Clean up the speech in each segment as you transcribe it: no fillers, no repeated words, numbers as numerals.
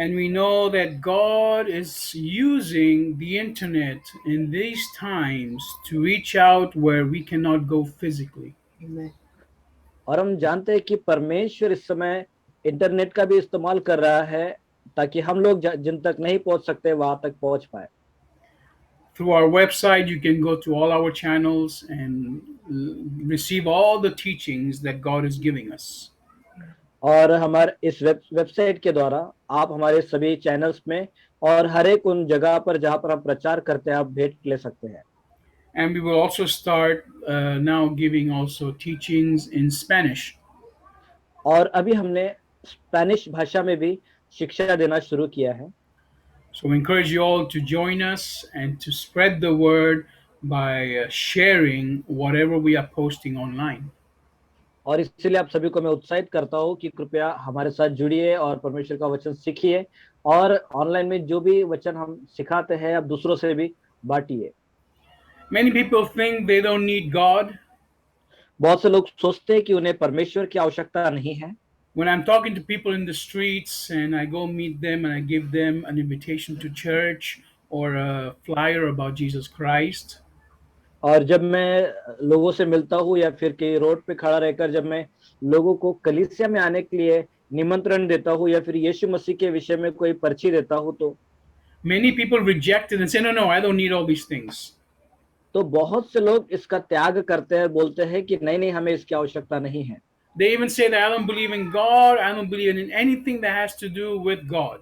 And we know that God is using the internet in these times to reach out where we cannot go physically. और हम जानते हैं कि परमेश्वर इस समय इंटरनेट का भी इस्तेमाल कर रहा है ताकि हम लोग जिन तक नहीं पहुंच सकते वहां तक पहुंच पाए। Through our website, you can go to all our channels and receive all the teachings that God is giving us. और हमारे इस वेबसाइट के द्वारा आप हमारे सभी चैनल्स में और हर एक उन जगह पर जहां पर हम प्रचार करते हैं आप भेंट ले सकते हैं। And we will also start now giving also teachings in Spanish. और अभी हमने स्पेनिश भाषा में भी शिक्षा देना शुरू किया है। So we encourage you all to join us and to spread the word by sharing whatever we are posting online. और इसीलिए आप सभी को मैं उत्साहित करता हूँ कि कृपया हमारे साथ जुड़िए और परमेश्वर का वचन सीखिए और ऑनलाइन में जो भी वचन हम सिखाते हैं आप दूसरों से भी बांटिए। Many people think they don't need God. बहुत से लोग सोचते हैं कि उन्हें परमेश्वर की आवश्यकता नहीं है। When I'm talking to people in the streets and I go meet them and I give them an invitation to church or a flyer about Jesus Christ, और जब मैं लोगों से मिलता हूँ या फिर कहीं रोड पे खड़ा रहकर जब मैं लोगों को कलीसिया में आने के लिए निमंत्रण देता हूँ या फिर यीशु मसीह के विषय में कोई पर्ची देता हूँ many people reject it and say, no, no, I don't need all these things. तो बहुत से लोग इसका त्याग करते हैं, बोलते हैं कि नहीं नहीं हमें इसकी आवश्यकता नहीं है। They even say that I don't believe in God, I don't believe in anything that has to do with God.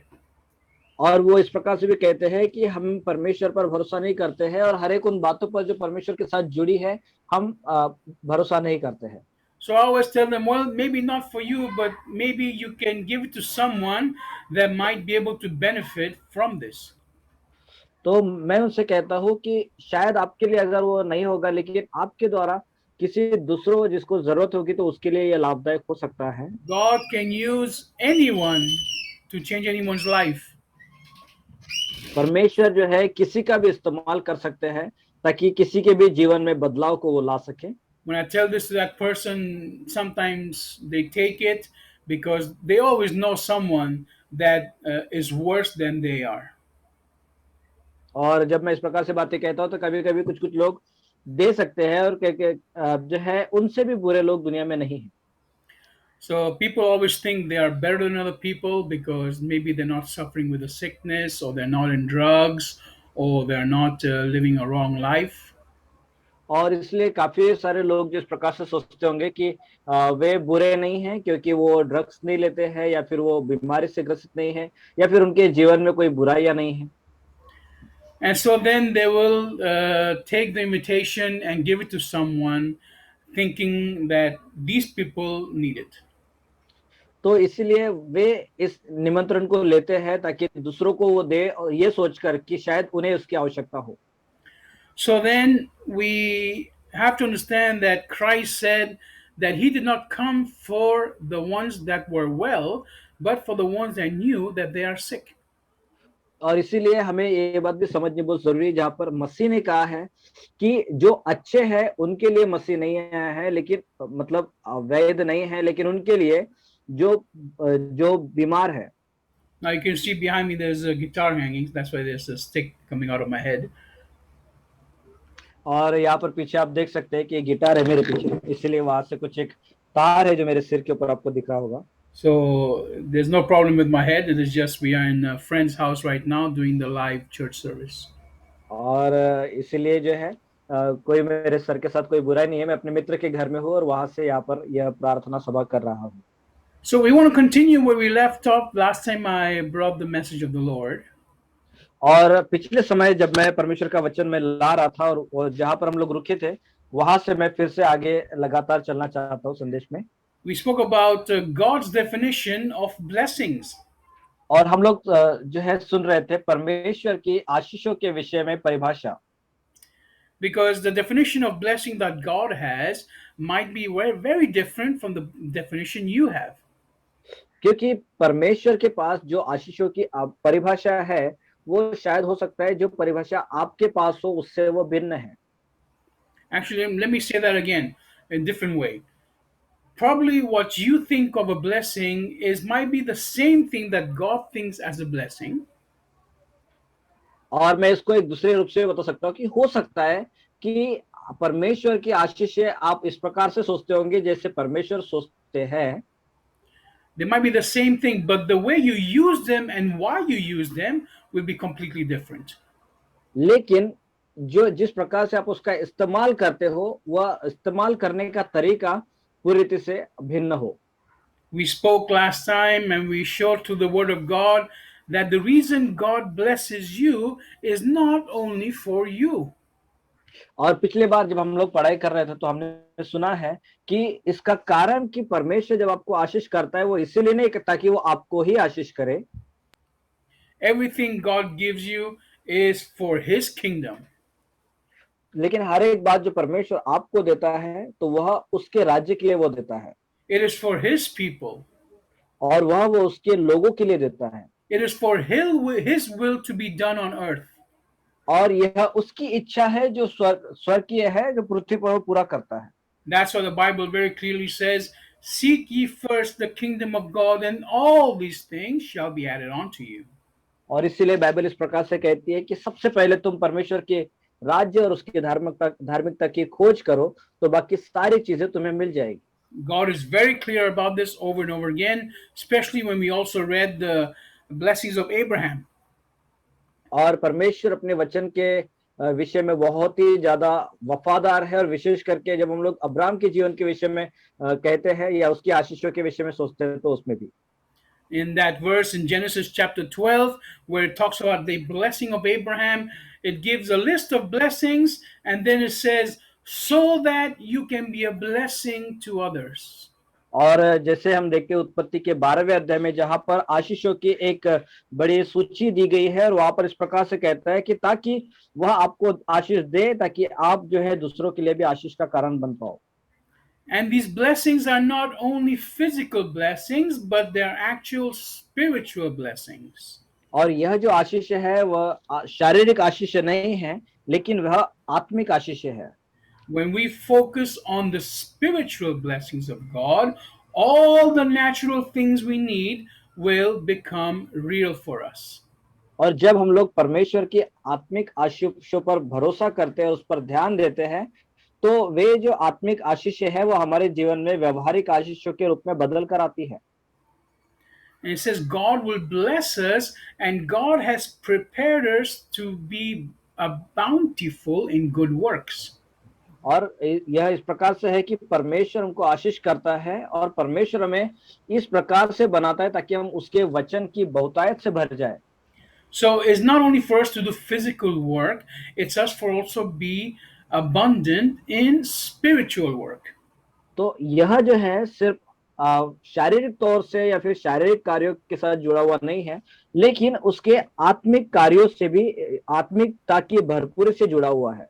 और वो इस प्रकार से भी कहते हैं कि हम परमेश्वर पर भरोसा नहीं करते हैं और हर एक उन बातों पर जो परमेश्वर के साथ जुड़ी है हम भरोसा नहीं करते हैं। So I always tell them, well, maybe not for you, but maybe you can give it to someone that might be able to benefit from this. तो मैं उनसे कहता हूँ कि शायद आपके लिए अगर वो नहीं होगा लेकिन आपके द्वारा किसी दूसरों जिसको जरूरत होगी तो उसके लिए ये लाभदायक हो सकता है। God can use anyone to change anyone's life. परमेश्वर जो है किसी का भी इस्तेमाल कर सकते हैं ताकि किसी के भी जीवन में बदलाव को वो ला सके। When I tell this to that person, sometimes they take it because they always know someone that is worse than they are. और जब मैं इस प्रकार से बातें कहता हूँ तो कभी कभी कुछ कुछ लोग दे सकते हैं और जो है उनसे भी बुरे लोग दुनिया में नहीं है। So people always think they are better than other people because maybe they're not suffering with a sickness or they're not in drugs or they're not living a wrong life. और इसलिए काफी सारे लोग जो इस प्रकार से सोचते होंगे कि वे बुरे नहीं हैं क्योंकि वो ड्रग्स नहीं लेते हैं या फिर वो बीमारी से ग्रसित नहीं है या फिर उनके जीवन में कोई बुराइयां नहीं है। And so then they will take the invitation and give it to someone thinking that these people need it. तो इसीलिए वे इस निमंत्रण को लेते हैं ताकि दूसरों को वो दे और ये सोचकर कि शायद उन्हें उसकी आवश्यकता हो। So then we have to understand that Christ said that he did not come for the ones that were well, but for the ones that knew that they are sick. और इसीलिए हमें ये बात भी समझनी बहुत जरूरी है जहां पर मसीह ने कहा है कि जो अच्छे हैं उनके लिए मसीह नहीं आया है लेकिन मतलब वैध नहीं है लेकिन उनके लिए जो जो बीमार है। Now you can see behind me there's a guitar hanging. That's why there's a stick coming out of my head. और यहाँ पर पीछे आप देख सकते हैं कि ये गिटार है मेरे पीछे इसलिए वहां से कुछ एक तार है जो मेरे सिर के ऊपर आपको दिख रहा होगा। So there's no problem with my head. It is just we are in a friend's house right now doing the live church service. और इसीलिए जो है कोई मेरे सर के साथ कोई बुराई नहीं है, मैं अपने मित्र के घर में हूँ और वहां से यहाँ पर यह प्रार्थना सभा कर रहा हूँ। So we want to continue where we left off last time I brought the message of the Lord. और पिछले समय जब मैं परमेश्वर का वचन में ला रहा था और जहां पर हम लोग रुके थे वहां से मैं फिर से आगे लगातार चलना चाहता हूँ संदेश में। We spoke about God's definition of blessings. और हम लोग जो है सुन रहे थे परमेश्वर की आशीषों के विषय में परिभाषा। Because the definition of blessing that God has might be very, very different from the definition you have. क्योंकि परमेश्वर के पास जो आशीषों की परिभाषा है वो शायद हो सकता है जो परिभाषा आपके पास हो उससे वो भिन्न है। Actually, let me say that again in a different way. Probably what you think of a blessing is might be the same thing that God thinks as a blessing. और मैं इसको एक दूसरे रूप से बता सकता हूँ कि हो सकता है कि परमेश्वर की आशीष है आप इस प्रकार से सोचते होंगे जैसे परमेश्वर सोचते हैं, They might be the same thing, but the way you use them and why you use them will be completely different. लेकिन जो जिस प्रकार से आप उसका इस्तेमाल करते हो वह इस्तेमाल करने का तरीका पूरी रीति से भिन्न हो। We spoke last time and we showed through the Word of God that the reason God blesses you is not only for you. और पिछले बार जब हम लोग पढ़ाई कर रहे थे तो हमने सुना है कि इसका कारण कि परमेश्वर जब आपको आशीष करता है वो इसीलिए नहीं कि ताकि वो आपको ही आशीष करे, Everything God gives you is for His kingdom. लेकिन हर एक बात जो परमेश्वर आपको देता है तो वह उसके राज्य के लिए वो देता है It is for His people. और वह वो उसके लोगों के लिए देता है It is for His will to be done on earth. और यह उसकी इच्छा है जो स्वर्गीय है जो पृथ्वी पर वो पूरा करता है। That's why the Bible very clearly says, seek ye first the kingdom of God, and all these things shall be added unto you. और इसीलिए बाइबल इस प्रकार से कहती है कि सबसे पहले तुम परमेश्वर के राज्य और उसकी धार्मिकता की खोज करो तो बाकी सारी चीजें तुम्हें मिल जाएगी। God is very clear about this over and over again, especially when we also read the blessings of Abraham. और परमेश्वर अपने वचन के विषय में बहुत ही ज्यादा वफादार है और विशेष करके जब हम लोग अब्राहम के जीवन के विषय में कहते हैं या उसकी आशीषों के विषय में सोचते हैं तो उसमें भी In that verse in Genesis chapter 12, where it talks about the blessing of Abraham, it gives a list of blessings and then it says, so that you can be a blessing to others. और जैसे हम देखते हैं उत्पत्ति के 12वें अध्याय में जहां पर आशीषों की एक बड़ी सूची दी गई है और वहां पर इस प्रकार से कहता है कि ताकि वह आपको आशीष दे ताकि आप जो है दूसरों के लिए भी आशीष का कारण बन पाओ। And these blessings are not only physical blessings, but they're actual spiritual blessings. और यह जो आशीष है वह शारीरिक आशीष नहीं है लेकिन वह आत्मिक आशीष है। When we focus on the spiritual blessings of God, all the natural things we need will become real for us. और जब हम लोग परमेश्वर की आत्मिक आशीषों पर भरोसा करते हैं उस पर ध्यान देते हैं तो वे जो आत्मिक आशीष है वो हमारे जीवन में व्यवहारिक आशीषों के रूप में बदल कर आती है। And it says God will bless us, and God has prepared us to be bountiful in good works. और यह इस प्रकार से है कि परमेश्वर हमको आशीष करता है और परमेश्वर हमें इस प्रकार से बनाता है ताकि हम उसके वचन की बहुतायत से भर जाए। So it's not only for us to do physical work, it's us for also be abundant in spiritual work. तो यह जो है सिर्फ शारीरिक तौर से या फिर शारीरिक कार्यों के साथ जुड़ा हुआ नहीं है लेकिन उसके आत्मिक कार्यों से भी आत्मिकता की भरपूरी से जुड़ा हुआ है।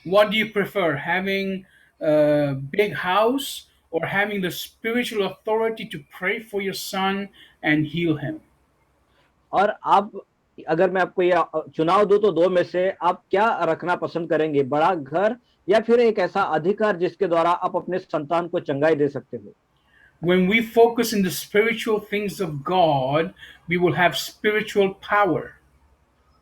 What do you prefer, having a big house or having the spiritual authority to pray for your son and heal him? और आप अगर मैं आपको यह चुनाव दूं तो दो में से आप क्या रखना पसंद करेंगे, बड़ा घर या फिर एक ऐसा अधिकार जिसके द्वारा आप अपने संतान को चंगाई दे सकते हो। When we focus in the spiritual things of God, we will have spiritual power.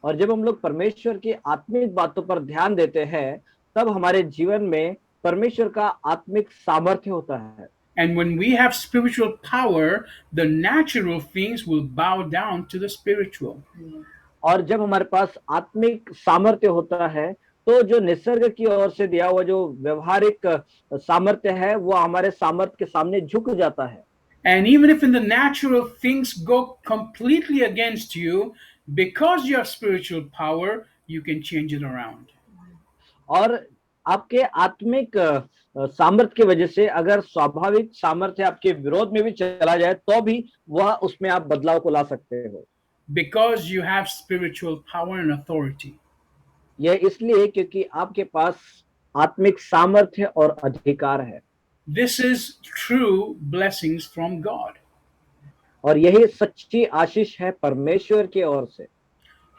और जब हम लोग परमेश्वर की आत्मिक बातों पर ध्यान देते हैं तब हमारे जीवन में परमेश्वर का आत्मिक सामर्थ्य होता है। And when we have spiritual power, the natural things will bow down to the spiritual. और जब हमारे पास आत्मिक सामर्थ्य होता है तो जो निसर्ग की ओर से दिया हुआ जो व्यवहारिक सामर्थ्य है वो हमारे सामर्थ्य के सामने झुक जाता है। And even if in the natural things go completely against you, because you have spiritual power, you can change it around. और आपके आत्मिक सामर्थ्य की वजह से अगर स्वाभाविक सामर्थ्य आपके विरोध में भी चला जाए तो भी वह उसमें आप बदलाव को ला सकते हो। Because you have spiritual power and authority. यह इसलिए क्योंकि आपके पास आत्मिक सामर्थ्य और अधिकार है। This is true blessings from God. और यही सच्ची आशीष है परमेश्वर की ओर से।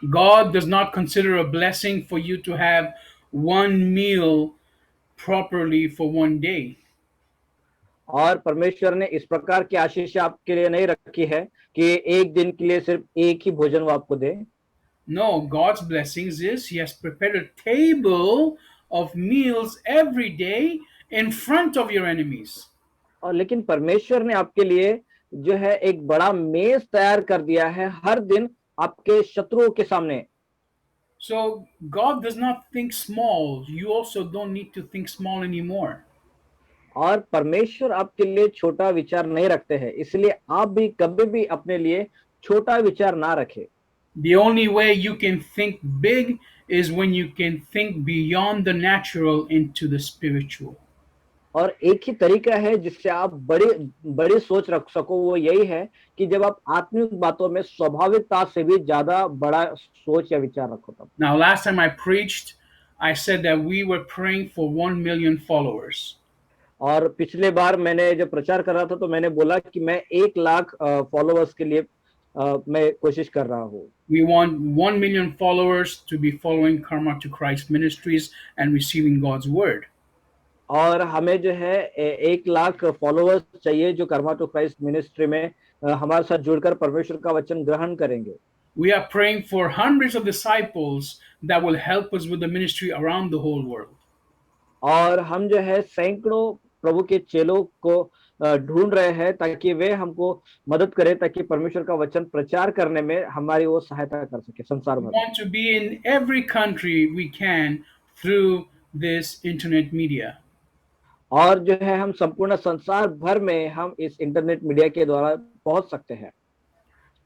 God does not consider a blessing for you to have one meal properly for one day. और परमेश्वर ने इस प्रकार की आशीष आपके लिए नहीं रखी है कि एक दिन के लिए सिर्फ एक ही भोजन वो आपको दे। No, God's blessings is He has prepared a table of meals every day in front of your enemies. और लेकिन परमेश्वर ने आपके लिए जो है एक बड़ा मेज तैयार कर दिया है हर दिन आपके शत्रुओं के सामने। So God does not think small. You also don't need to think small anymore. और परमेश्वर आपके लिए छोटा विचार नहीं रखते हैं, इसलिए आप भी कभी भी अपने लिए छोटा विचार ना रखें। The only way you can think big is when you can think beyond the natural into the spiritual. और एक ही तरीका है जिससे आप बड़ी बड़ी सोच रख सको, वो यही है कि जब आप आत्मिक बातों में स्वाभाविकता से भी ज्यादा बड़ा सोच या विचार रखो तब। Now, last time I preached, I said that we were praying for 1 million followers. और पिछले बार मैंने जब प्रचार कर रहा था तो मैंने बोला कि मैं 1 लाख फॉलोअर्स के लिए मैं कोशिश कर रहा हूँ। We want 1 million followers to be following Karma to Christ Ministries and receiving God's word. और हमें जो है 1 लाख फॉलोअर्स चाहिए जो कर्मा टू क्राइस्ट मिनिस्ट्री में हमारे साथ जुड़कर परमेश्वर का वचन ग्रहण करेंगे। We are praying for hundreds of disciples that will help us with the ministry around the whole world. और हम जो है सैकड़ों प्रभु के चेलों को ढूंढ रहे हैं ताकि वे हमको मदद करें, ताकि परमेश्वर का वचन प्रचार करने में हमारी वो सहायता कर सके संसार We भर। want to be in every country we can through this internet media. और जो है हम संपूर्ण संसार भर में हम इस इंटरनेट मीडिया के द्वारा पहुंच सकते हैं।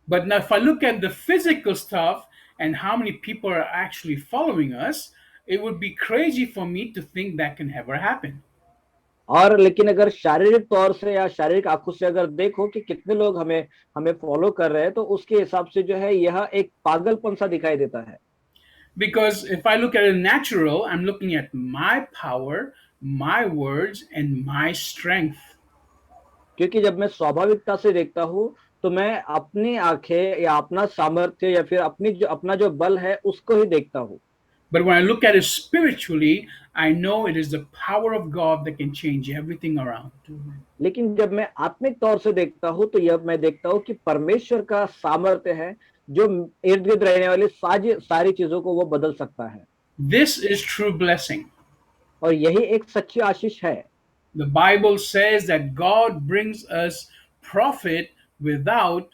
But now, if I look at the physical stuff and how many people are actually following us, it would be crazy for me to think that can ever happen. और लेकिन अगर शारीरिक तौर से या शारीरिक आंखों से अगर देखो कि कितने लोग हमें हमें फॉलो कर रहे हैं, तो उसके हिसाब से जो है यह एक पागलपन सा दिखाई देता है। Because if I look at it natural, I'm looking at my power, my words, and my strength. क्योंकि जब मैं स्वाभाविकता से देखता हूँ तो मैं अपनी आंखें या अपना सामर्थ्य या फिर अपना जो बल है उसको ही देखता हूँ। But when I look at it spiritually, I know it is the power of God that can change everything around. लेकिन जब मैं आत्मिक तौर से देखता हूँ तो यह मैं देखता हूँ कि परमेश्वर का सामर्थ्य है जो इर्द गिर्द रहने वाली सारी चीजों को वो बदल सकता है। This is true blessing. और यही एक सच्ची आशीष है। The Bible says that God brings us profit without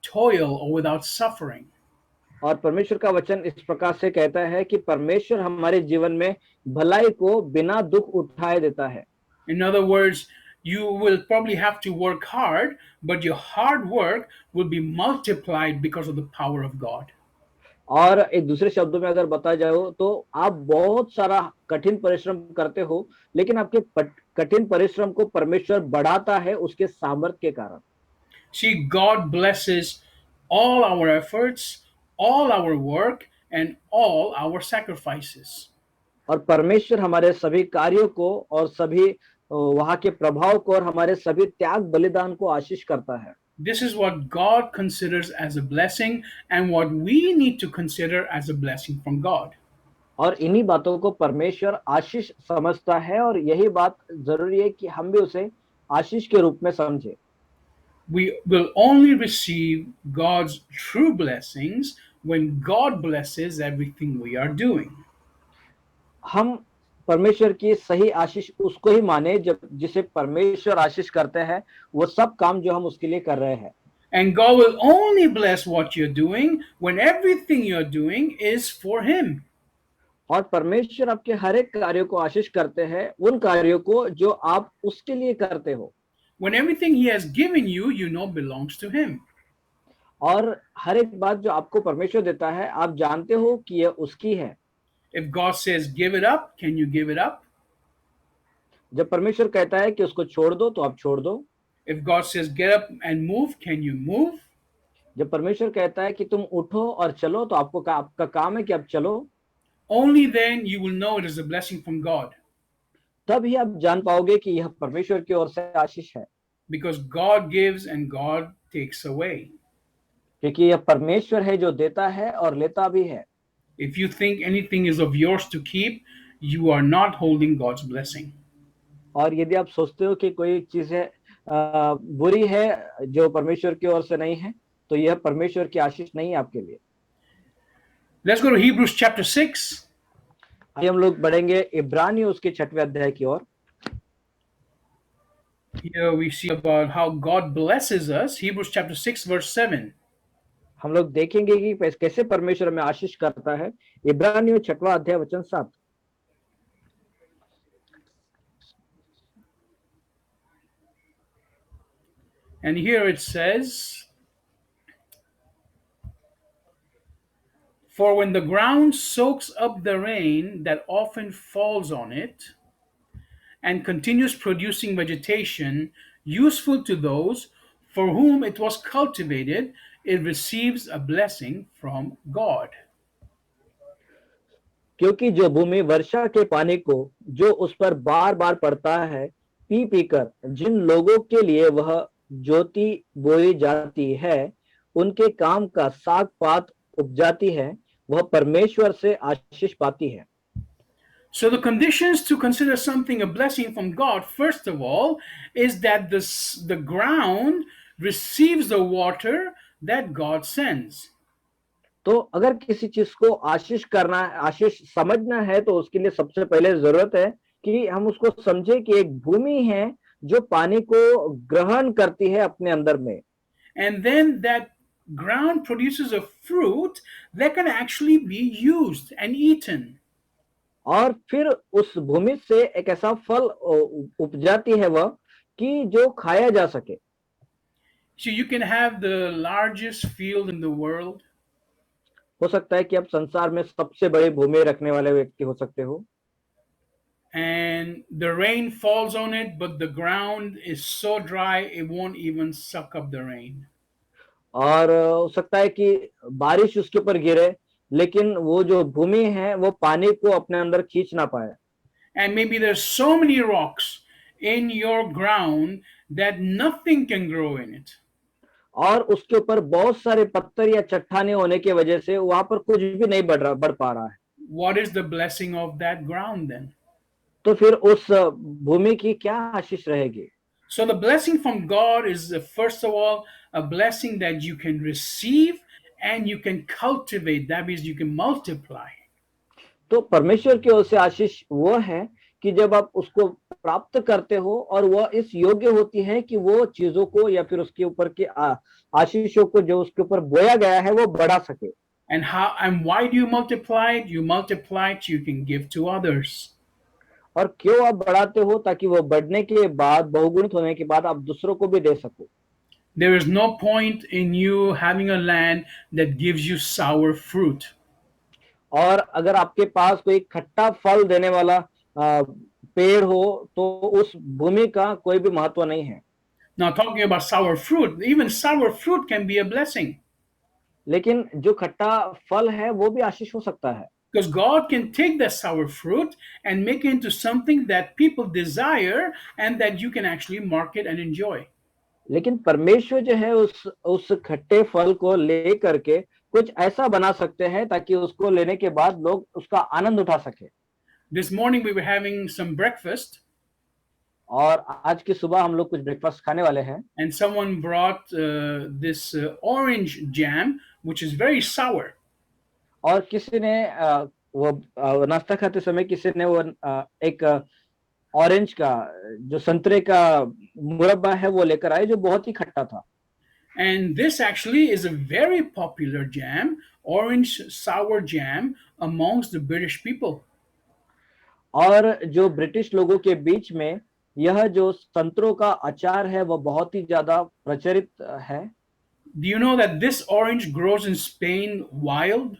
toil or without suffering. और परमेश्वर का वचन इस प्रकार से कहता है कि परमेश्वर हमारे जीवन में भलाई को बिना दुख उठाए देता है। In other words, you will probably have to work hard, but your hard work will be multiplied because of the power of God. और एक दूसरे शब्दों में अगर बता जाओ तो आप बहुत सारा कठिन परिश्रम करते हो, लेकिन आपके कठिन परिश्रम को परमेश्वर बढ़ाता है उसके सामर्थ्य के कारण। See, God blesses all our efforts, all our work, and all our sacrifices. और परमेश्वर हमारे सभी कार्यों को और सभी वहां के प्रभाव को और हमारे सभी त्याग बलिदान को आशीष करता है। This is what God considers as a blessing and what we need to consider as a blessing from God. और इन्हीं बातों को परमेश्वर आशीष समझता है और यही बात जरूरी है कि हम भी उसे आशीष के रूप में समझे। We will only receive God's true blessings when God blesses everything we are doing. हम परमेश्वर की सही आशीष उसको ही माने जब जिसे परमेश्वर आशीष करते हैं, वो सब काम जो हम उसके लिए कर रहे हैं। And God will only bless what you're doing when everything you're doing is for Him. और परमेश्वर आपके हर एक कार्यों को आशीष करते हैं, उन कार्यों को जो आप उसके लिए करते हो। When everything He has given you, you know, belongs to Him. और हर एक बात जो आपको परमेश्वर देता है, आप जानते हो कि यह उसकी है। If God says give it up, can you give it up? जब परमेश्वर कहता है कि उसको छोड़ दो तो आप छोड़ दो। If God says get up and move, can you move? जब परमेश्वर कहता है कि तुम उठो और चलो तो आपका काम है कि आप चलो। Only then you will know it is a blessing from God. तब ही आप जान पाओगे कि यह परमेश्वर की ओर से आशीष है। Because God gives and God takes away. क्योंकि यह परमेश्वर है जो देता है और लेता भी है। If you think anything is of yours to keep, you are not holding God's blessing. और यदि आप सोचते हो कि कोई चीज है बुरी है, जो परमेश्वर की ओर से नहीं है, तो यह परमेश्वर की आशीष नहीं है आपके लिए। Let's go to Hebrews chapter 6. आइए हम लोग बढ़ेंगे इब्रानियों उसके 6वें अध्याय की ओर। Here we see about how God blesses us. Hebrews chapter 6, verse 7. हम लोग देखेंगे कि कैसे परमेश्वर हमें आशीष करता है। इब्रानियों 6वां अध्याय वचन 7। And here it says, for when the ground soaks up the rain that often falls on it and continues producing vegetation useful to those for whom it was cultivated, it receives a blessing from God. क्योंकि जो भूमि वर्षा के पानी को जो उस पर बार बार पड़ता है पी पीकर जिन लोगों के लिए वह ज्योति बोई जाती है, उनके काम का साग पात उपजाती है, वह परमेश्वर से आशीष पाती है। So, the conditions to consider something a blessing from God, first of all, is that the ground receives the water that God sends. तो अगर किसी चीज को आशीष करना, आशीष समझना है, तो उसके लिए सबसे पहले जरूरत है कि हम उसको समझे कि एक भूमि है जो पानी को ग्रहण करती है अपने अंदर में, And then that ground produces a fruit that can actually be used and eaten. और फिर उस भूमि से एक ऐसा फल उपजाती है वह कि जो खाया जा सके। So, you can have the largest field in the world, हो सकता है कि आप संसार में सबसे बड़ी भूमि रखने वाले व्यक्ति हो सकते हो, and the rain falls on it, but the ground is so dry it won't even suck up the rain. और हो सकता है कि बारिश उसके ऊपर गिरे, लेकिन वो जो भूमि है वो पानी को अपने अंदर खींच ना पाए। And maybe there's so many rocks in your ground that nothing can grow in it. और उसके ऊपर बहुत सारे पत्थर या चट्टाने होने की वजह से वहां पर कुछ भी नहीं बढ़ पा रहा है। What is the blessing of that ground then? तो फिर उस भूमि की क्या आशीष रहेगी? So the blessing from God is first of all a blessing that you can receive and you can cultivate. That means you can multiply. तो परमेश्वर की ओर से आशीष वो है कि जब आप उसको प्राप्त करते हो और वह इस योग्य होती है कि वो चीजों को या फिर उसके ऊपर के आशीषों को जो उसके ऊपर बोया गया है वो बढ़ा सके। And how and why do you multiply it? You multiply it so you can give to others. और क्यों आप बढ़ाते हो? ताकि वो बढ़ने के बाद, बहुगुणित होने के बाद आप दूसरों को भी दे सको। There is no point in you having a land that gives you sour fruit. और अगर आपके पास कोई खट्टा फल देने वाला पेड़ हो तो उस भूमि का कोई भी महत्व नहीं है। Now, talking about sour fruit, even sour fruit can be a blessing लेकिन जो खट्टा फल है वो भी आशीष हो सकता है, because God can take that sour fruit and make it into something that people desire and that you can actually market and enjoy. लेकिन परमेश्वर जो है उस खट्टे फल को ले करके कुछ ऐसा बना सकते हैं ताकि उसको लेने के बाद लोग उसका आनंद उठा सके। This morning we were having some breakfast और आज की सुबह हम लोग कुछ ब्रेकफास्ट खाने वाले हैं, and someone brought this orange jam which is very sour. और किसी ने वो नाश्ता खाते समय किसी ने वो एक ऑरेंज का जो संतरे का मुरब्बा है वो लेकर आए जो बहुत ही खट्टा था। And this actually is a very popular jam, orange sour jam, amongst the British people. और जो ब्रिटिश लोगों के बीच में यह जो संतरों का अचार है वो बहुत ही ज्यादा प्रचलित है। Do you know that this orange grows in Spain wild?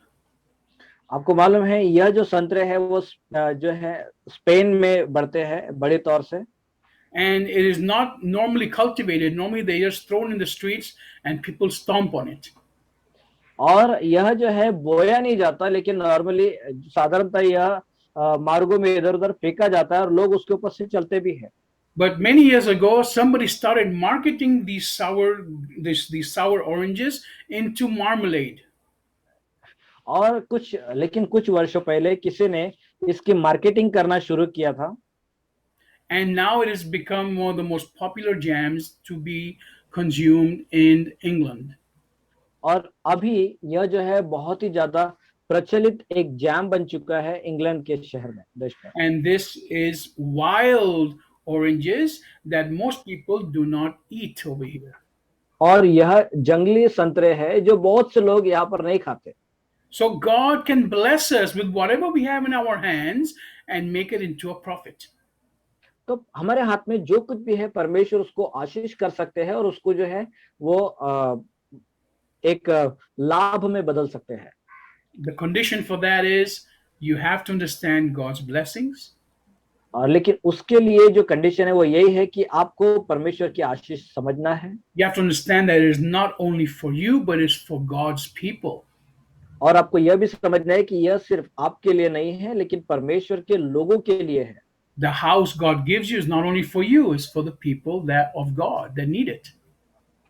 आपको मालूम है यह जो संतरे है वो जो है स्पेन में बढ़ते हैं बड़े तौर से, And it is not normally cultivated. Normally they are just thrown in the streets and people stomp on it. और यह जो है बोया नहीं जाता, लेकिन नॉर्मली साधारणतः यह मार्गों में इधर उधर फेंका जाता है और लोग उसके ऊपर से चलते भी हैं। But many years ago, somebody started marketing these sour oranges into marmalade. और लेकिन कुछ वर्षों पहले किसी ने इसकी मार्केटिंग करना शुरू किया था। and now it has become one of the most popular jams to be consumed in England. और अभी यह जो है बहुत ही ज्यादा प्रचलित एक जैम बन चुका है इंग्लैंड के शहर में, देश में। And this is wild oranges that most people do not eat over here. और यह जंगली संतरे है जो बहुत से लोग यहाँ पर नहीं खाते। So God can bless us with whatever we have in our hands and make it into a profit. तो हमारे हाथ में जो कुछ भी है परमेश्वर उसको आशीष कर सकते हैं और उसको जो है वो एक लाभ में बदल सकते हैं। The condition for that is you have to understand God's blessings. और लेकिन उसके लिए जो कंडीशन है वो यही है कि आपको परमेश्वर की आशीष समझना है। You have to understand that it is not only for you, but it's for God's people. और आपको यह भी समझना है कि यह सिर्फ आपके लिए नहीं है लेकिन परमेश्वर के लोगों के लिए है। The house God gives you is not only for you, it's for the people that of God that need it.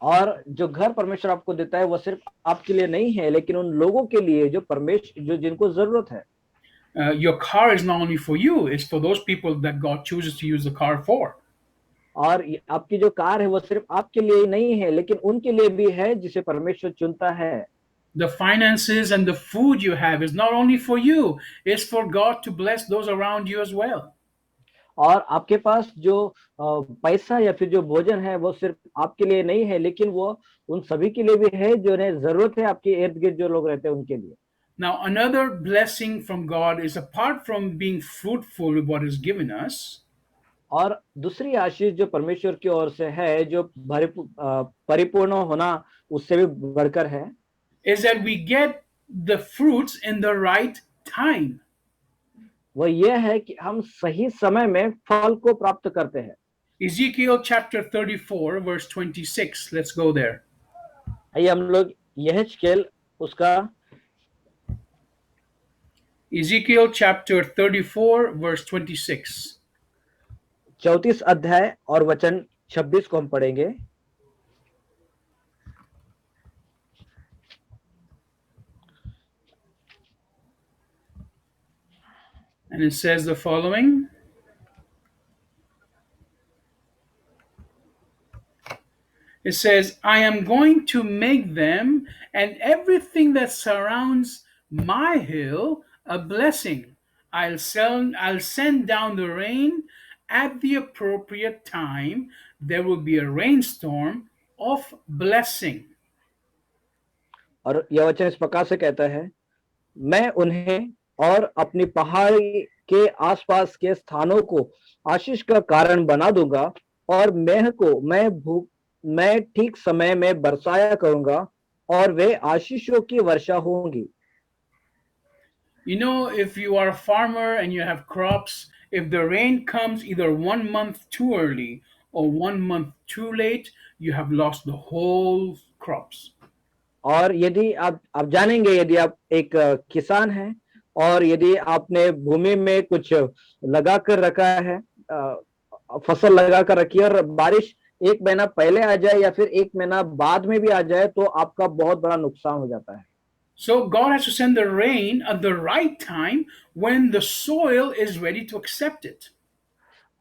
और जो घर परमेश्वर आपको देता है वो सिर्फ आपके लिए नहीं है लेकिन उन लोगों के लिए जो परमेश्वर जो जिनको जरूरत है। Your car is not only for you, it's for those people that God chooses to use the car for. और आपकी जो कार है वो सिर्फ आपके लिए ही नहीं है लेकिन उनके लिए भी है जिसे परमेश्वर चुनता है। The finances and the food you have is not only for you, it's for God to bless those around you as well. और आपके पास जो पैसा या फिर जो भोजन है वो सिर्फ आपके लिए नहीं है लेकिन वो उन सभी के लिए भी है जो उन्हें जरूरत है, आपके इर्द गिर्द जो लोग रहते हैं उनके लिए। Now, another blessing from God is apart from being fruitful with what is given us, और दूसरी आशीष जो परमेश्वर की ओर से है जो परिपूर्ण होना उससे भी बढ़कर है, is that we get the fruits in the right time. वो ये है कि हम सही समय में फल को प्राप्त करते हैं। Ezekiel chapter 34, verse 26. Let's go there. आइए हम लोग यहेजकेल उसका Ezekiel chapter 34, verse 26. 34 अध्याय और वचन 26 को हम पढ़ेंगे। And it says the following. It says, I am going to make them and everything that surrounds my hill a blessing. I'll send down the rain at the appropriate time. There will be a rainstorm of blessing. और यह वचन इस प्रकार से कहता है, मैं उन्हें और अपनी पहाड़ी के आसपास के स्थानों को आशीष का कारण बना दूंगा और मेह को मैं ठीक समय में बरसाया करूंगा और वे आशीषों की वर्षा होंगी। You know, if you are a farmer and you have crops, if the rain comes either 1 month too early or 1 month too late, you have lost the whole crops. और यदि आप जानेंगे, यदि आप एक किसान हैं और यदि आपने भूमि में कुछ लगा कर रखा है, फसल लगा कर रखी है और बारिश 1 महीना पहले आ जाए या फिर 1 महीना बाद में भी आ जाए तो आपका बहुत बड़ा नुकसान हो जाता है। So God has to send the rain at the right time when the soil is ready to accept it.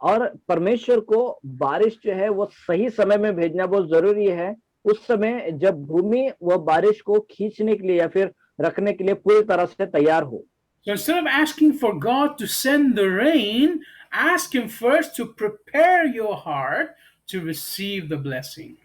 और परमेश्वर को बारिश जो है वो सही समय में भेजना बहुत जरूरी है, उस समय जब भूमि वो बारिश को खींचने के लिए या फिर रखने के लिए पूरी तरह से तैयार हो। So instead of asking for God to send the rain, ask Him first to prepare your heart to receive the blessing.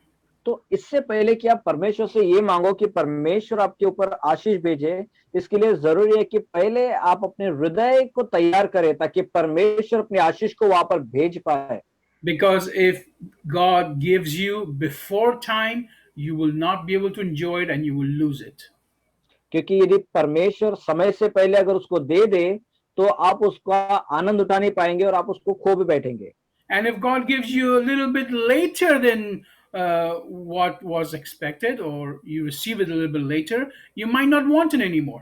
तो इससे पहले कि आप परमेश्वर से ये मांगो कि परमेश्वर आपके ऊपर आशीष भेजे, इसके लिए जरूरी है कि पहले आप अपने हृदय को तैयार करें ताकि परमेश्वर अपनी आशीष को वहां पर भेज पाए। Because if God gives you before time, you will not be able to enjoy it and you will lose it. क्योंकि यदि परमेश्वर समय से पहले अगर उसको दे दे तो आप उसका आनंद उठा नहीं पाएंगे और आप उसको खो भी बैठेंगे। And if God gives you a little bit later than what was expected, or you receive it a little bit later, you might not want it anymore.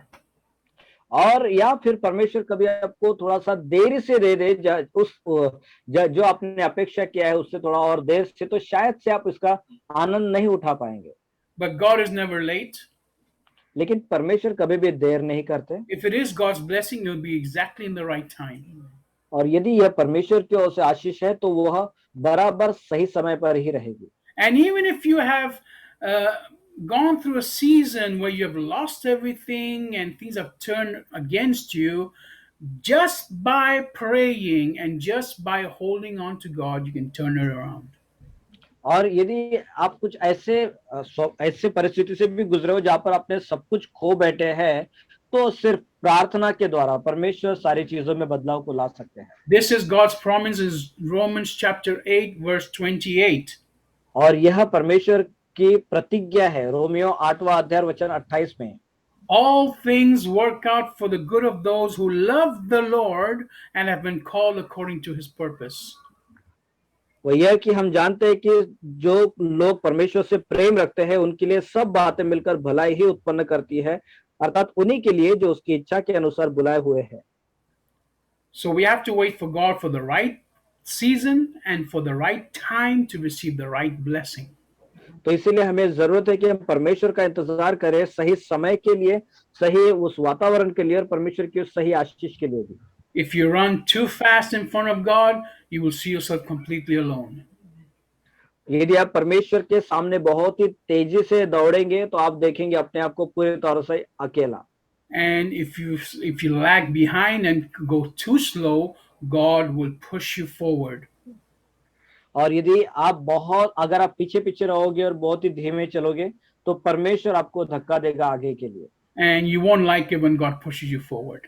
और या फिर परमेश्वर कभी आपको थोड़ा सा देरी से दे दे जो आपने अपेक्षा किया है उससे थोड़ा और देर से, तो शायद से आप इसका आनंद नहीं उठा पाएंगे। But God is never late. लेकिन परमेश्वर कभी भी देर नहीं करते। If it is God's blessing, it will be exactly in the right time. और यदि यह परमेश्वर की ओर से आशीष है तो वह बराबर सही समय पर ही रहेगी। And even if you have uh, gone through a season where you have lost everything and things have turned against you, just by praying and just by holding on to God, you can turn it around. और यदि आप कुछ ऐसे परिस्थिति से भी गुजरे हो जहां पर आपने सब कुछ खो बैठे हैं, तो सिर्फ प्रार्थना के द्वारा परमेश्वर सारी चीजों में बदलाव को ला सकते हैं। This is God's promise in Romans chapter 8, verse 28. और यह परमेश्वर की प्रतिज्ञा है रोमियो 8वां अध्याय वचन 28 में। All things work out for the good of those who love the Lord and have been called according to his purpose. वो यह कि हम जानते हैं कि जो लोग परमेश्वर से प्रेम रखते हैं उनके लिए सब बातें मिलकर भलाई ही उत्पन्न करती है, अर्थात उन्हीं के लिए जो उसकी इच्छा के अनुसार बुलाए हुए हैं। So we have to wait for God for the right season and for the right time to receive the right blessing. तो इसीलिए हमें जरूरत है कि हम परमेश्वर का इंतजार करें सही समय के लिए, सही उस वातावरण के लिए और परमेश्वर की उस सही आशीष के लिए भी। If you run too fast in front of God, you will see yourself completely alone. यदि आप परमेश्वर के सामने बहुत ही तेजी से दौड़ेंगे तो आप देखेंगे अपने आप को पूरी तरह से अकेला। And if you lag behind and go too slow, God will push you forward. और यदि अगर आप पीछे पीछे रहोगे और बहुत ही धीमे चलोगे तो परमेश्वर आपको धक्का देगा आगे के लिए। And you won't like it when God pushes you forward.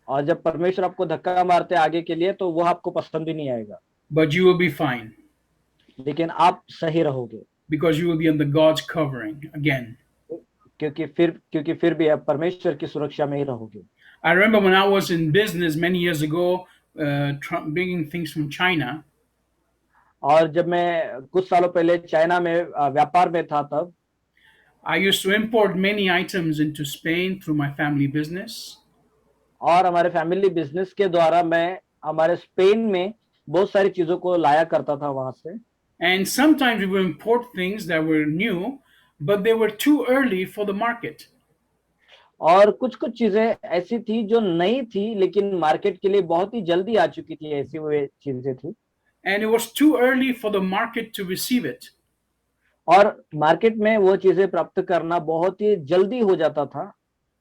और जब परमेश्वर आपको धक्का मारते हैं आगे के लिए तो वह आपको पसंद भी नहीं आएगा। But you will be fine. लेकिन आप सही रहोगे। Because you will be under God's covering again. क्योंकि फिर भी आप परमेश्वर की सुरक्षा में ही रहोगे। I remember when I was in business many years ago, bringing things from China. और जब मैं कुछ सालों पहले चाइना में व्यापार में था तब I used to import many items into Spain through my family business. और हमारे फैमिली बिजनेस के द्वारा मैं हमारे स्पेन में बहुत सारी चीजों को लाया करता था वहां से। And sometimes we would import things that were new, but they were too early for the market. और कुछ कुछ चीजें ऐसी थी जो नई थी लेकिन मार्केट के लिए बहुत ही जल्दी आ चुकी थी, ऐसी वो चीजें थी। And it was too early for the market to receive it. और मार्केट में वो चीजें प्राप्त करना बहुत ही जल्दी हो जाता था।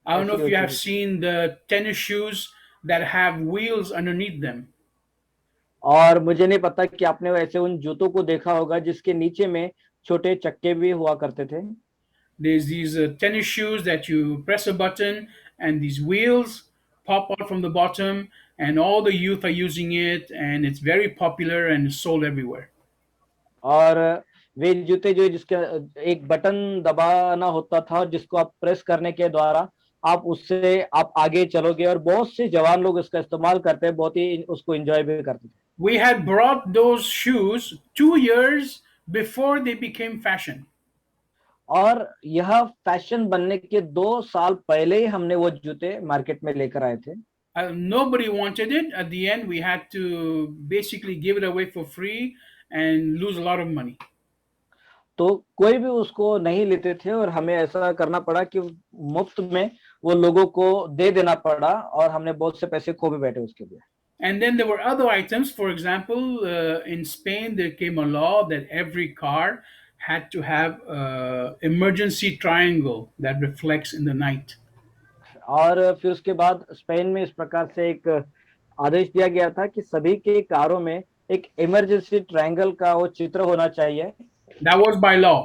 I don't know if you have seen the tennis shoes that have wheels underneath them. और मुझे नहीं पता कि आपने ऐसे उन जूतों को देखा होगा जिसके नीचे में छोटे चक्के भी हुआ करते थे। There's these tennis shoes that you press a button and these wheels pop out from the bottom, and all the youth are using it, and it's very popular and it's sold everywhere. और वे जूते जो जिसका एक button दबाना होता था जिसको आप प्रेस करने के द्वारा आप आगे चलोगे और बहुत से जवान लोग इसका इस्तेमाल करते हैं, बहुत ही उसको एंजॉय भी करते थे। We had brought those shoes 2 years before they became fashion. और यह फैशन बनने के 2 साल पहले ही हमने वो जूते मार्केट में लेकर आए थे। Nobody wanted it. At the end, we had to basically give it away for free and lose a lot of money. तो कोई भी उसको नहीं लेते थे और हमें ऐसा करना पड़ा कि मुफ्त में वो लोगों को दे देना पड़ा और हमने बहुत से पैसे खो भी बैठे उसके लिए। And then there were other items. For example, in Spain, there came a law that every car had to have an emergency triangle that reflects in the night. और फिर उसके बाद स्पेन में इस प्रकार से एक आदेश दिया गया था कि सभी के कारों में एक इमरजेंसी ट्रायंगल का वो चित्र होना चाहिए। That was by law.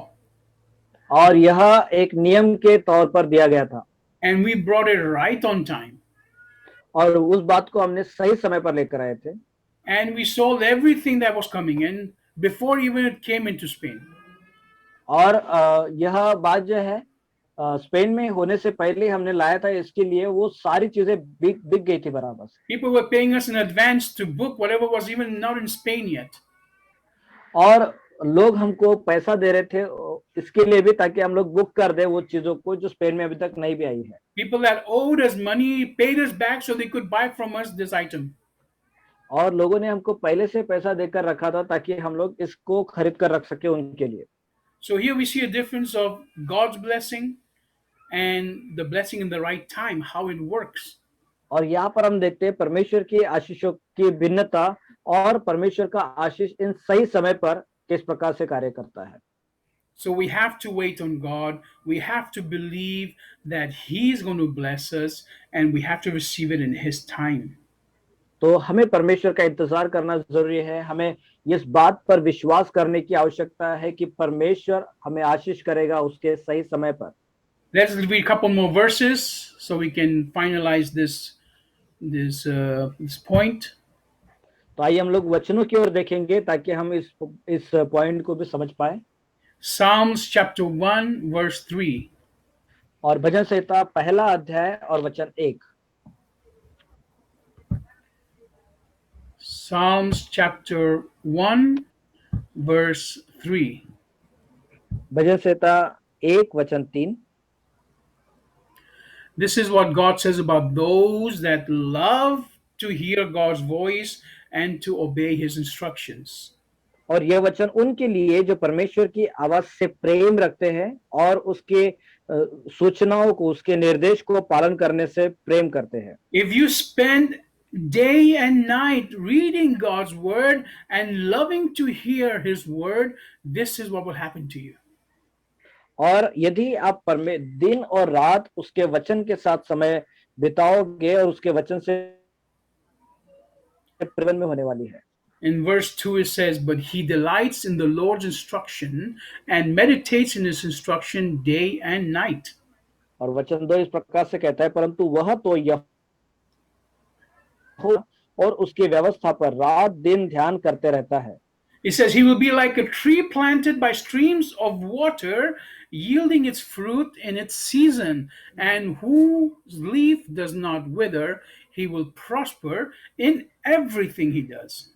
और यह एक नियम के तौर पर दिया गया था। And we brought it right on time. और उस बात को हमने सही समय पर लेकर आए थे। And we sold everything that was coming in before even it came into Spain. और यह बात जो है स्पेन में होने से पहले हमने लाया था, इसके लिए वो सारी चीजें बिक गई थी बराबर से। People were paying us in advance to book whatever was even not in Spain yet. और लोग हमको पैसा दे रहे थे इसके लिए भी ताकि हम लोग बुक कर दे वो चीजों को जो स्पेन में अभी तक नहीं भी आई है। People that owed us money paid us back so they could buy from us this item. और लोगों ने हमको पहले से पैसा देकर रखा था ताकि हम लोग इसको खरीद कर रख सके उनके लिए। So here we see a difference of God's blessing and the blessing in the right time, how it works. और यहाँ पर हम देखते हैं परमेश्वर की आशीषों की भिन्नता और परमेश्वर का आशीष इन सही समय पर किस प्रकार से कार्य करता है। So we have to wait on God. We have to believe that He's going to bless us, and we have to receive it in His time. तो हमें परमेश्वर का इंतजार करना जरूरी है। हमें इस बात पर विश्वास करने की आवश्यकता है कि परमेश्वर हमें आशीष करेगा उसके सही समय पर। Let's read a couple more verses so we can finalize this point. तो आइए हम लोग वचनों की ओर देखेंगे ताकि हम इस पॉइंट को भी समझ पाए। Psalms chapter 1 verse 3. और भजन संहिता पहला अध्याय और वचन 1। Psalms chapter 1 verse 3. भजन संहिता 1 वचन 3। This is what God says about those that love to hear God's voice and to obey His instructions. और यह वचन उनके लिए जो परमेश्वर की आवाज से प्रेम रखते हैं और उसके सूचनाओं को, उसके निर्देश को पालन करने से प्रेम करते हैं। If you spend day and night reading God's word and loving to hear His word, this is what will happen to you. और यदि आप दिन और रात उसके वचन के साथ समय बिताओगे और उसके वचन से प्रेम में होने वाली है। In verse 2 it says, but he delights in the Lord's instruction and meditates in his instruction day and night. और वचन 2 इस प्रकार से कहता है, परंतु वह तो यहोवा और उसकी व्यवस्था पर रात दिन ध्यान करते रहता है। It says he will be like a tree planted by streams of water, yielding its fruit in its season, and whose leaf does not wither. He will prosper in everything he does.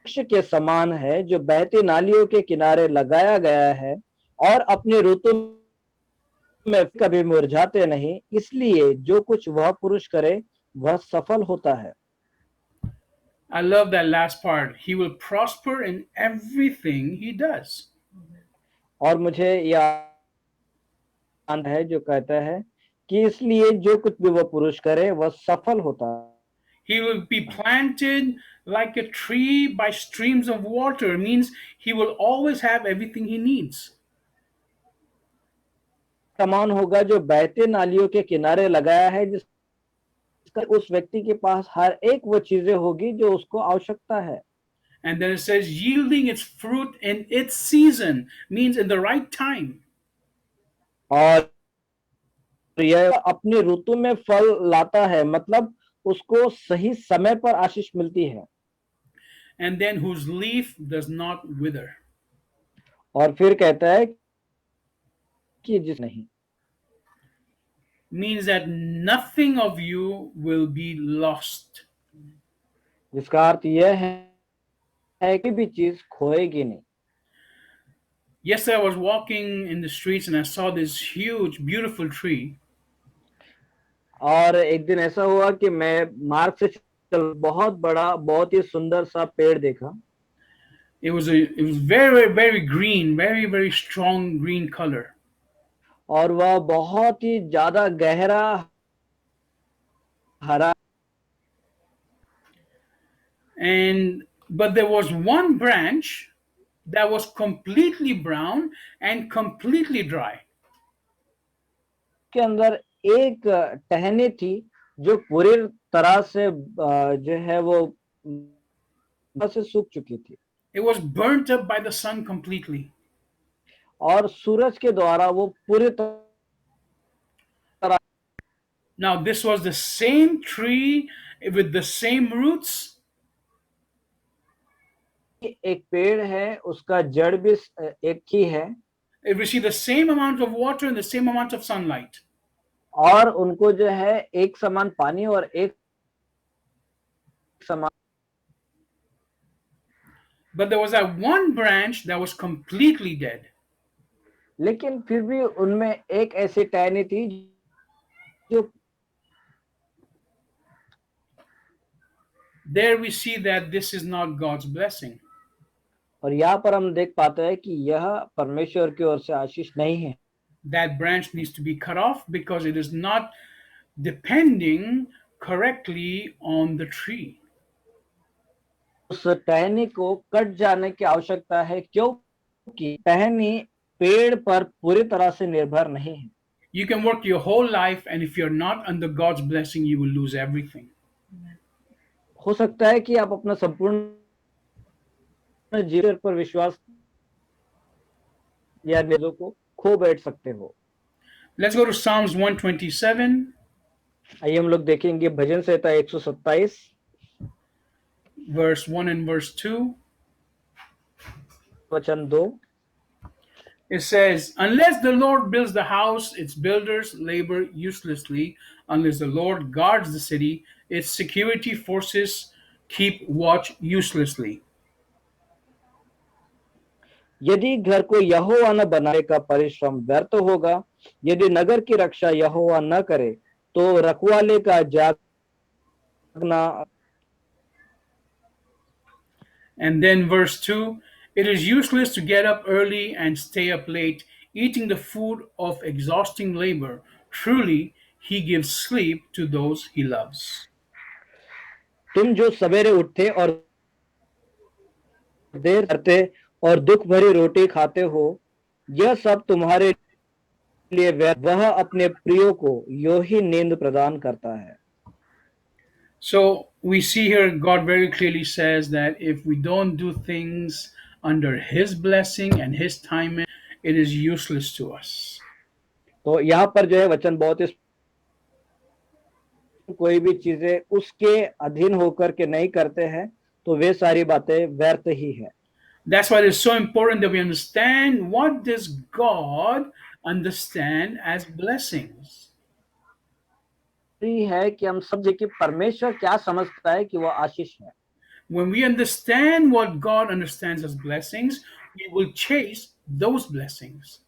वृक्ष के समान है जो बहती नालियों के किनारे लगाया गया है और अपने ऋतु में कभी मुरझाते नहीं, इसलिए जो कुछ वह पुरुष करे वह सफल होता है। I love that last part. He will prosper in everything he does. और मुझे यह है जो कहता है कि इसलिए जो कुछ भी वह पुरुष करे वह सफल होता है। He will be planted like a tree by streams of water. It means he will always have everything he needs. समान होगा जो बहते नालियों के किनारे लगाया है, जिसका उस व्यक्ति के पास हर एक वो चीजें होगी जो उसको आवश्यकता है। And then it says yielding its fruit in its season, means in the right time. और यह अपनी ऋतु में फल लाता है, मतलब उसको सही समय पर आशीष मिलती है। And then whose leaf does not wither. और फिर कहता है कि जिस नहीं, means that nothing of you will be lost. जिसका अर्थ यह है कि भी चीज खोएगी नहीं। Yesterday I was walking in the streets and I saw this huge beautiful tree. और एक दिन ऐसा हुआ कि मैं मार्ग से चल, बहुत बड़ा बहुत ही सुंदर सा पेड़ देखा। It was very very green, very strong green color. और वह बहुत ही ज्यादा गहरा हरा। And but there was one branch that was completely brown and completely dry. के अंदर एक टहनी थी जो पूरी तरह से जो है वो से सूख चुकी थी। It was burnt up by the sun completely. और सूरज के द्वारा वो पूरी तरह। Now this was the same tree with the same roots. एक पेड़ है, उसका जड़ भी एक ही है। It received the same amount of water and the same amount of sunlight. और उनको जो है एक समान पानी और एक समान। But there was that one branch that was completely dead. लेकिन फिर भी उनमें एक ऐसी टहनी थी जो। There we see that this is not God's blessing. और यहाँ पर हम देख पाते हैं कि यह परमेश्वर की ओर से आशीष नहीं है। that branch needs to be cut off because it is not depending correctly on the tree. उस टहनी को कट जाने की आवश्यकता है क्योंकि टहनी पेड़ पर पूरी तरह से निर्भर नहीं है। You can work your whole life, and if you're not under God's blessing, you will lose everything. हो सकता है कि आप अपना संपूर्ण जीवन पर विश्वास या निजों को खो बैठ सकते हो। Let's go to Psalms 127, आइए हम लोग देखेंगे भजन संहिता 127 verse 1 and verse 2. वचन 2। It says, unless the Lord builds the house, its builders labor uselessly. Unless the Lord guards the city, its security forces keep watch uselessly. यदि घर को यहोवा न बनाने का परिश्रम व्यर्थ होगा, यदि नगर की रक्षा यहोवा न करे तो रखवाले का जागना। And then verse 2, it is useless to get up early and stay up late, eating the food of exhausting labor. Truly, he gives sleep to those he loves. तुम जो सवेरे उठते और देर करते और दुख भरी रोटी खाते हो, यह सब तुम्हारे लिए वह अपने प्रियो को यो ही नींद प्रदान करता है। So we see here God very clearly says that if we don't do things under his blessing and his timing, it is useless to us. तो यहाँ पर जो है वचन बहुत ही कोई भी चीजें उसके अधीन होकर के नहीं करते हैं तो वे सारी बातें व्यर्थ ही है। That's why it is so important that we understand what does God understand as blessings. है कि हम समझे कि परमेश्वर क्या समझता है कि वो आशीष है। When we understand what God understands as blessings, we will chase those blessings.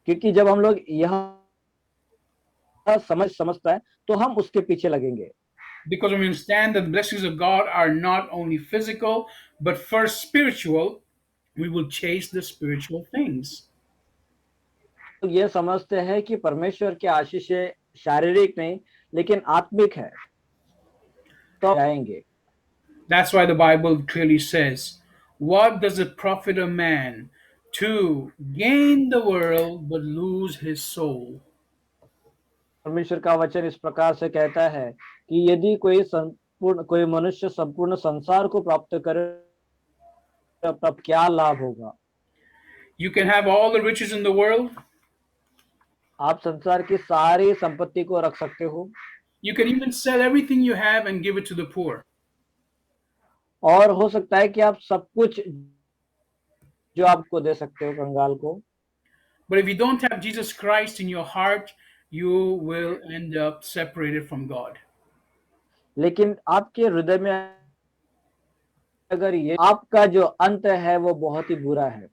क्योंकि जब हम लोग यह समझता है तो हम उसके पीछे लगेंगे। Because when we understand that the blessings of God are not only physical, but first spiritual, we will chase the spiritual things. तो ये समझते हैं कि परमेश्वर की आशीष शारीरिक नहीं लेकिन आत्मिक है, तो जाएंगे। That's why the Bible clearly says, what does it profit a man to gain the world but lose his soul? परमेश्वर का वचन इस प्रकार से कहता है कि यदि कोई मनुष्य संपूर्ण संसार को प्राप्त करे तब क्या लाभ होगा। You can have all the riches in the world. आप संसार की सारी संपत्ति को रख सकते हो। You can even sell everything you have and give it to the poor. और हो सकता है कि आप सब कुछ जो आपको दे सकते हो कंगाल को। But if you don't have Jesus Christ in your heart, you will end up separated from God. लेकिन आपके हृदय में अगर ये आपका जो अंत है वो बहुत ही बुरा है।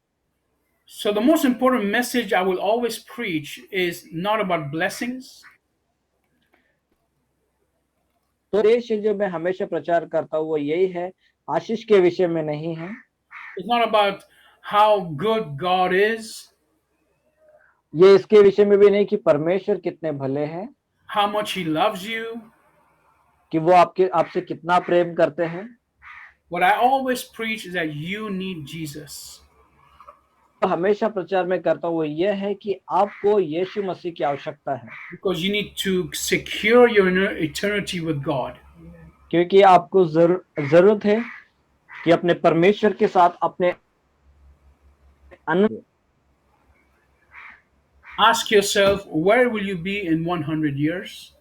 So the most important message I will always preach is not about blessings. तो देश जो मैं हमेशा प्रचार करता हूँ वो यही है, आशीष के विषय में नहीं है। It's not about how good God is. ये इसके विषय में भी नहीं कि परमेश्वर कितने भले हैं, how much he loves you, कि वो आपसे कितना प्रेम करते हैं। What I always preach is that you need Jesus. तो हमेशा प्रचार में करता हूँ वो ये है कि आपको यीशु मसीह की आवश्यकता है। Because you need to secure your eternity with God. क्योंकि आपको जरूरत है कि अपने परमेश्वर के साथ अपने Ask yourself, where will you be in 100 years?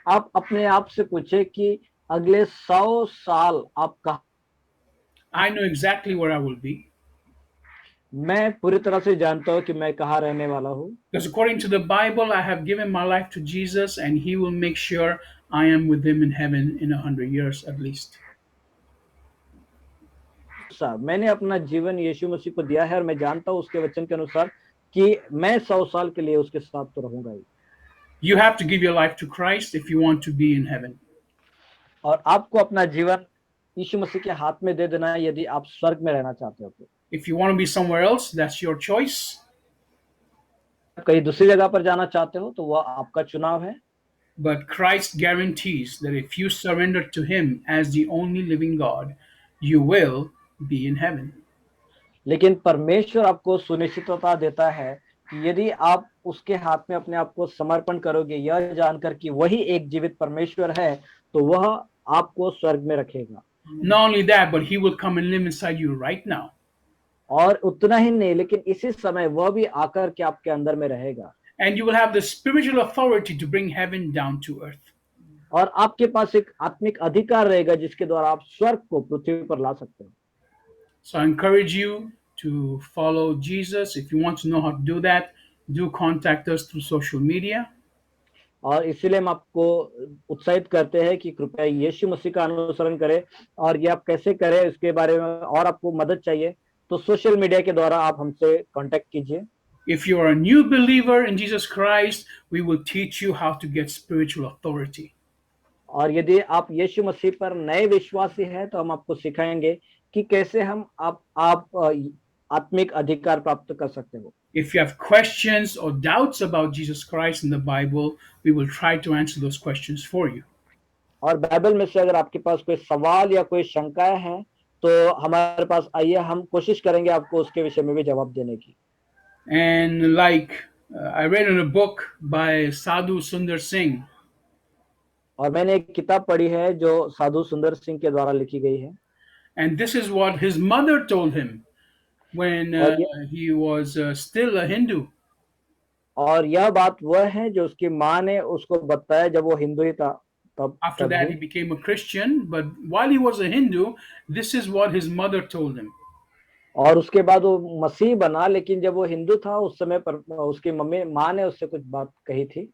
आप अपने आप से पूछे कि अगले 100 साल आप कहाँ। I know exactly where I will be. मैं पूरी तरह से जानता हूँ कि मैं कहाँ रहने वाला हूँ। Because according to the Bible, I have given my life to Jesus, and He will make sure I am with Him in heaven in 100 years at least. मैंने अपना जीवन यीशु मसीह को दिया है और मैं जानता हूँ उसके वचन के अनुसार कि मैं 100 साल के लिए उसके साथ तो रहूंगा ही। You have to give your life to Christ if you want to be in heaven. और आपको अपना जीवन यीशु मसीह के हाथ में दे देना है यदि आप स्वर्ग में रहना चाहते हो तो। If you want to be somewhere else, that's your choice. आप कहीं दूसरी जगह पर जाना चाहते हो तो वह आपका चुनाव है, But Christ guarantees that if you surrender to Him as the only living God, you will be in heaven. लेकिन परमेश्वर आपको सुनिश्चितता देता है कि यदि आप उसके हाथ में अपने आप को समर्पण करोगे, यह जानकर कि वही एक जीवित परमेश्वर है, तो वह आपको स्वर्ग में रखेगा। Not only that, but He will come and live inside you right now. और उतना ही नहीं, लेकिन इसी समय वह भी आकर के आपके अंदर में रहेगा, And you will have the spiritual authority to bring heaven down to earth. और आपके पास एक आत्मिक अधिकार रहेगा जिसके द्वारा आप स्वर्ग को पृथ्वी पर ला सकते हो। So I encourage you to follow Jesus. If you want to know how to do that, do contact us through social media. और इसीलिए हम आपको उत्साहित करते हैं कि कृपया यीशु मसीह का अनुसरण करें, और ये आप कैसे करें इसके बारे में और आपको मदद चाहिए तो सोशल मीडिया के द्वारा आप हमसे कांटेक्ट कीजिए। If you are a new believer in Jesus Christ, we will teach you how to get spiritual authority. और यदि आप यीशु मसीह पर नए विश्वासी हैं तो हम आपको सिखाएंगे कि कैसे हम आत्मिक अधिकार प्राप्त कर सकते हो। If you have questions or doubts about Jesus Christ in the Bible, we will try to answer those questions for you. और बाइबल में से अगर आपके पास कोई सवाल या कोई शंकाएं हैं तो हमारे पास आइए, हम कोशिश करेंगे आपको उसके विषय में भी जवाब देने की। And like I read in a book by Sadhu Sundar Singh, और मैंने एक किताब पढ़ी है जो साधु सुंदर सिंह के द्वारा लिखी गई है, and this is what his mother told him when और ये he was still a Hindu. और यह बात वह है जो उसकी माँ ने उसको बताया जब वो हिंदू ही था, तब After तब that, he. he became a Christian, but while he was a Hindu, this is what his mother told him. और उसके बाद वो मसीह बना, लेकिन जब वो हिंदू था उस समय पर उसकी मम्मी माँ ने उससे कुछ बात कही थी।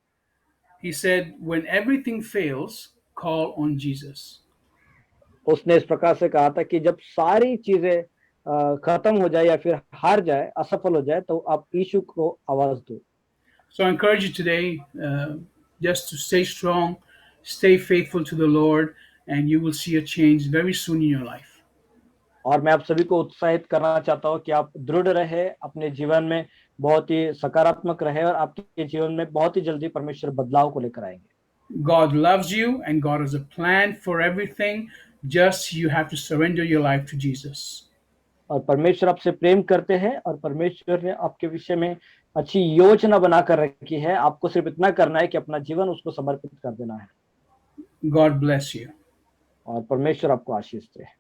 He said, when everything fails, call on Jesus. उसने इस प्रकार से कहा था कि जब सारी चीजें खत्म हो जाए या फिर हार जाए, असफल हो जाए, तो आप यीशु को आवाज दो। So I encourage you today just to stay strong, stay faithful to the Lord, and you will see a change very soon in your life. और मैं आप सभी को उत्साहित करना चाहता हूँ कि आप दृढ़ रहे, अपने जीवन में बहुत ही सकारात्मक रहे, और आपके जीवन में बहुत ही जल्दी परमेश्वर बदलाव को लेकर आएंगे। God loves you, and God has a plan for everything. Just you have to surrender your life to Jesus. और परमेश्वर आपसे प्रेम करते हैं, और परमेश्वर ने आपके विषय में अच्छी योजना बनाकर रखी है। आपको सिर्फ इतना करना है कि अपना जीवन उसको समर्पित कर देना है। God bless you. और परमेश्वर आपको आशीष दे।